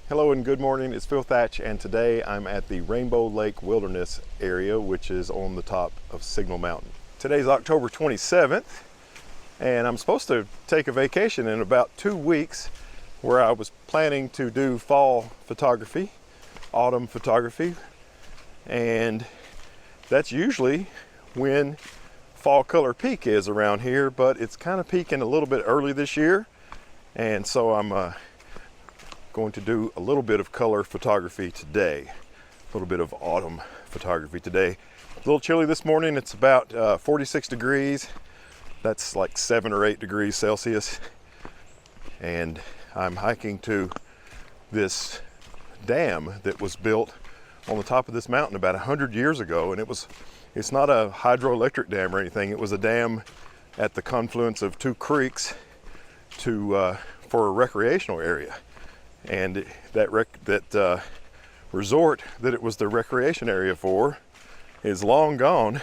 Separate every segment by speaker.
Speaker 1: Hello and good morning, it's Phil Thatch, and today I'm at the Rainbow Lake Wilderness area, which is on the top of Signal Mountain. Today's October 27th, and I'm supposed to take a vacation in about 2 weeks where I was planning to do fall photography, autumn photography, and that's usually when fall color peak is around here, but it's kind of peaking a little bit early this year, and so I'm going to do a little bit of color photography today, a little bit of autumn photography today. A little chilly this morning. It's about 46 degrees. That's like 7 or 8 degrees Celsius. And I'm hiking to this dam that was built on the top of this mountain about 100 years ago. And it's not a hydroelectric dam or anything. It was a dam at the confluence of two creeks for a recreational area. And that resort that it was the recreation area for is long gone,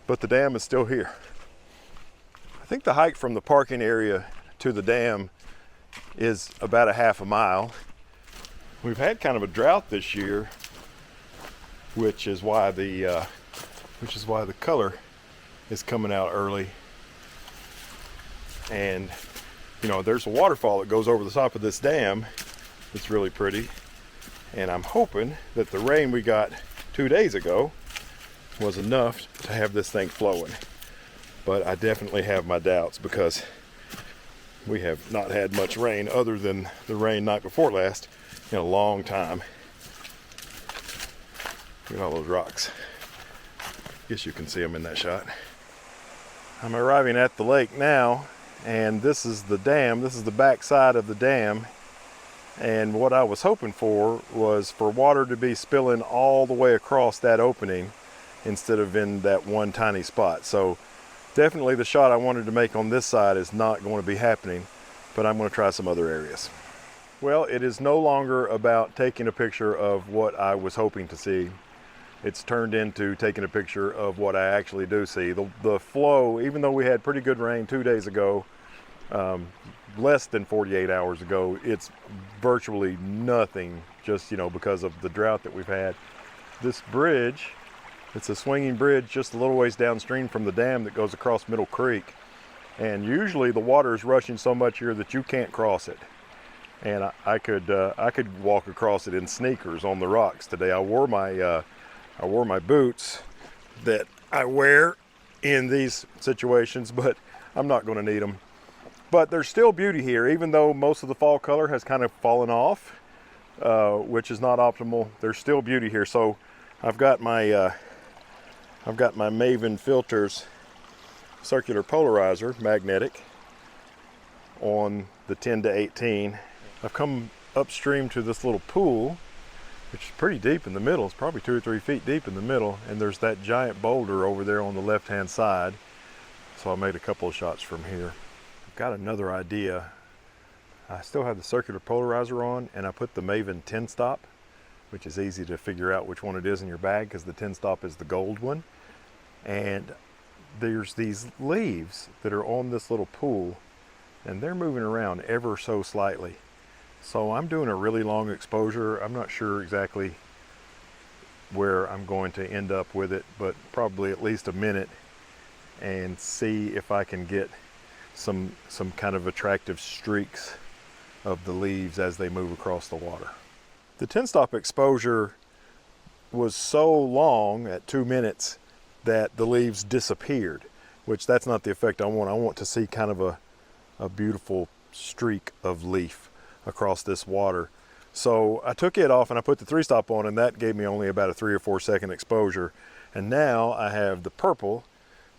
Speaker 1: but the dam is still here. I think the hike from the parking area to the dam is about a half a mile. We've had kind of a drought this year, which is why the color is coming out early. And you know, there's a waterfall that goes over the top of this dam. It's really pretty, and I'm hoping that the rain we got 2 days ago was enough to have this thing flowing. But I definitely have my doubts because we have not had much rain other than the rain night before last in a long time. Look at all those rocks. Guess you can see them in that shot. I'm arriving at the lake now, and this is the dam. This is the back side of the dam. And what I was hoping for was for water to be spilling all the way across that opening instead of in that one tiny spot. So definitely the shot I wanted to make on this side is not going to be happening, but I'm going to try some other areas. Well, it is no longer about taking a picture of what I was hoping to see. It's turned into taking a picture of what I actually do see. The flow, even though we had pretty good rain 2 days ago, less than 48 hours ago, it's virtually nothing, just because of the drought that we've had. This bridge, it's a swinging bridge just a little ways downstream from the dam that goes across Middle Creek, and usually the water is rushing so much here that you can't cross it. And I could walk across it in sneakers on the rocks today. I wore my boots that I wear in these situations, but I'm not going to need them. But there's still beauty here, even though most of the fall color has kind of fallen off, which is not optimal. There's still beauty here. So I've got my Maven filters circular polarizer, magnetic, on the 10 to 18. I've come upstream to this little pool, which is pretty deep in the middle. It's probably 2 or 3 feet deep in the middle, and there's that giant boulder over there on the left-hand side. So I made a couple of shots from here. Got another idea. I still have the circular polarizer on, and I put the Maven 10 stop, which is easy to figure out which one it is in your bag because the 10 stop is the gold one. And there's these leaves that are on this little pool, and they're moving around ever so slightly. So I'm doing a really long exposure. I'm not sure exactly where I'm going to end up with it, but probably at least a minute, and see if I can get some kind of attractive streaks of the leaves as they move across the water. The 10 stop exposure was so long at 2 minutes that the leaves disappeared, which that's not the effect I want. I want to see kind of a beautiful streak of leaf across this water. So I took it off and I put the 3 stop on, and that gave me only about a 3 or 4 second exposure. And now I have the purple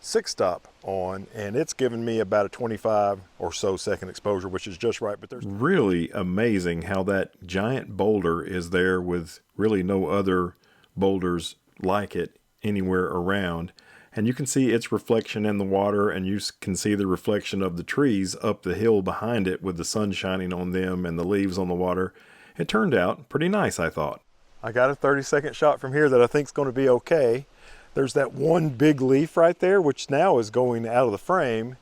Speaker 1: 6 stop on, and it's given me about a 25 or so second exposure, which is just right. But there's really amazing how that giant boulder is there with really no other boulders like it anywhere around, and you can see its reflection in the water, and you can see the reflection of the trees up the hill behind it with the sun shining on them and the leaves on the water. It turned out pretty nice, I thought. I got a 30-second shot from here that I think is going to be okay. There's that one big leaf right there, which now is going out of the frame.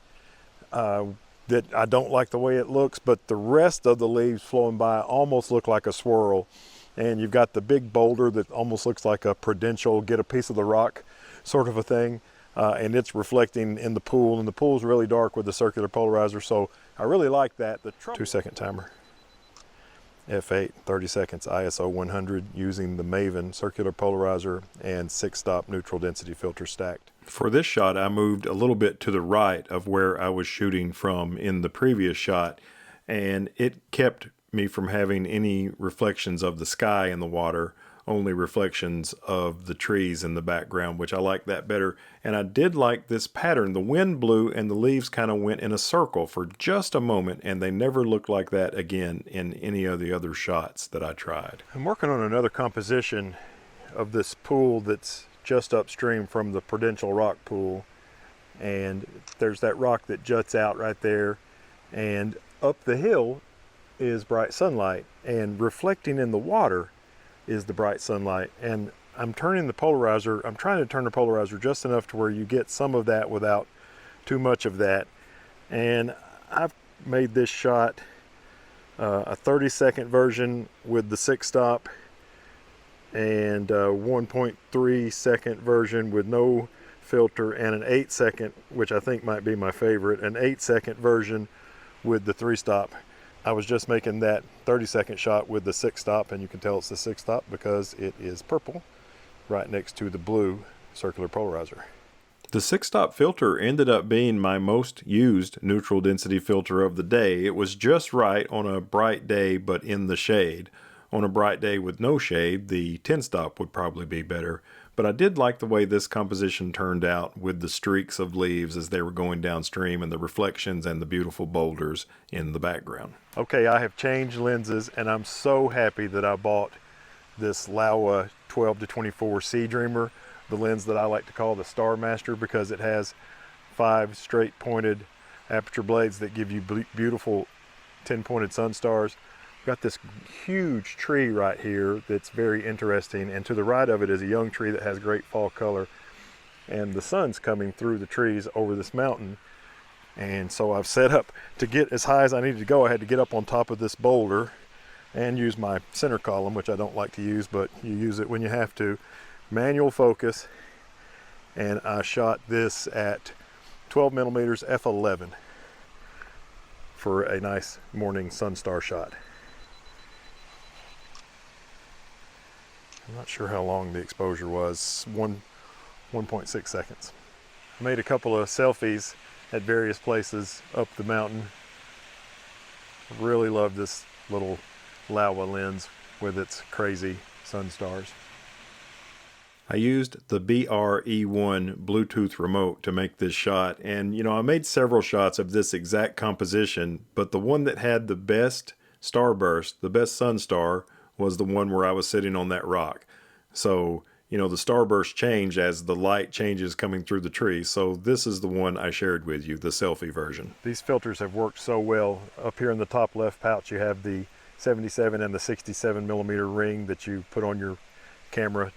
Speaker 1: that I don't like the way it looks, but the rest of the leaves flowing by almost look like a swirl. And you've got the big boulder that almost looks like a prudential, get a piece of the rock sort of a thing. And it's reflecting in the pool, and the pool's really dark with the circular polarizer, so I really like that. The 2-second timer, f8, 30 seconds, ISO 100, using the Maven circular polarizer and 6-stop neutral density filter stacked. For this shot, I moved a little bit to the right of where I was shooting from in the previous shot, and it kept me from having any reflections of the sky in the water, only reflections of the trees in the background, which I like that better. And I did like this pattern. The wind blew and the leaves kind of went in a circle for just a moment, and they never looked like that again in any of the other shots that I tried. I'm working on another composition of this pool that's just upstream from the Prudential rock pool, and there's that rock that juts out right there, and up the hill is bright sunlight, and reflecting in the water is the bright sunlight. And I'm turning the polarizer, I'm trying to turn the polarizer just enough to where you get some of that without too much of that. And I've made this shot a 30-second version with the 6-stop, and a 1.3 second version with no filter, and an 8-second, which I think might be my favorite, an 8-second version with the 3-stop. I was just making that 30-second shot with the 6-stop, and you can tell it's the 6-stop because it is purple right next to the blue circular polarizer. The 6-stop filter ended up being my most used neutral density filter of the day. It was just right on a bright day but in the shade. On a bright day with no shade, the 10-stop would probably be better. But I did like the way this composition turned out with the streaks of leaves as they were going downstream, and the reflections and the beautiful boulders in the background. Okay, I have changed lenses, and I'm so happy that I bought this Laowa 12-24 Sea Dreamer, the lens that I like to call the Star Master, because it has 5 straight pointed aperture blades that give you beautiful 10-pointed sun stars. Got this huge tree right here that's very interesting, and to the right of it is a young tree that has great fall color, and the sun's coming through the trees over this mountain. And so I've set up to get as high as I needed to go. I had to get up on top of this boulder and use my center column, which I don't like to use, but you use it when you have to. Manual focus, and I shot this at 12 millimeters f11 for a nice morning sun star shot. I'm not sure how long the exposure was, 1.6 seconds. I made a couple of selfies at various places up the mountain. Really love this little Laowa lens with its crazy sun stars. I used the BRE1 Bluetooth remote to make this shot, and you know, I made several shots of this exact composition, but the one that had the best starburst, the best sun star, was the one where I was sitting on that rock. So, you know, the starburst change as the light changes coming through the tree. So this is the one I shared with you, the selfie version. These filters have worked so well. Up here in the top left pouch, you have the 77 and the 67 millimeter ring that you put on your camera,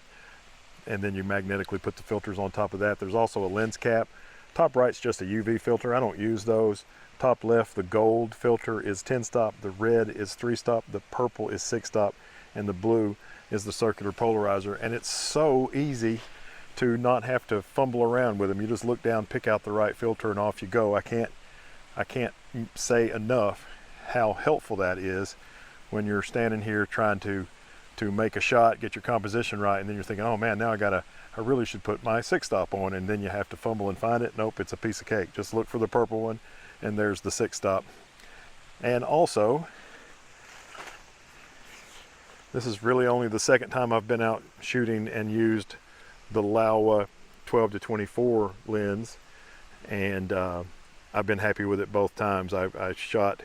Speaker 1: and then you magnetically put the filters on top of that. There's also a lens cap. Top right's just a UV filter. I don't use those. Top left, the gold filter is 10-stop, the red is 3-stop, the purple is 6-stop, and the blue is the circular polarizer. And it's so easy to not have to fumble around with them. You just look down, pick out the right filter, and off you go. I can't say enough how helpful that is when you're standing here trying to make a shot, get your composition right, and then you're thinking, oh man, now I really should put my 6-stop on, and then you have to fumble and find it. Nope, it's a piece of cake. Just look for the purple one, and there's the 6-stop. And also, this is really only the second time I've been out shooting and used the Laowa 12-24 lens, and I've been happy with it both times. I shot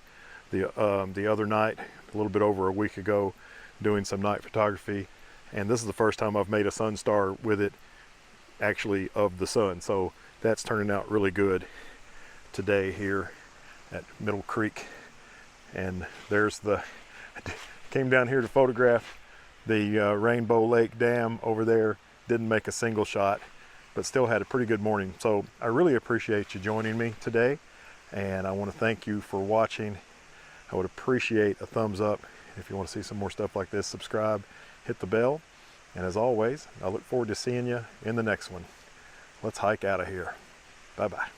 Speaker 1: the other night, a little bit over a week ago, doing some night photography, and this is the first time I've made a sun star with it actually of the sun. So that's turning out really good today here at Middle Creek. And there's I came down here to photograph the Rainbow Lake Dam over there. Didn't make a single shot, but still had a pretty good morning. So I really appreciate you joining me today. And I want to thank you for watching. I would appreciate a thumbs up. If you want to see some more stuff like this, subscribe, hit the bell. And as always, I look forward to seeing you in the next one. Let's hike out of here. Bye-bye.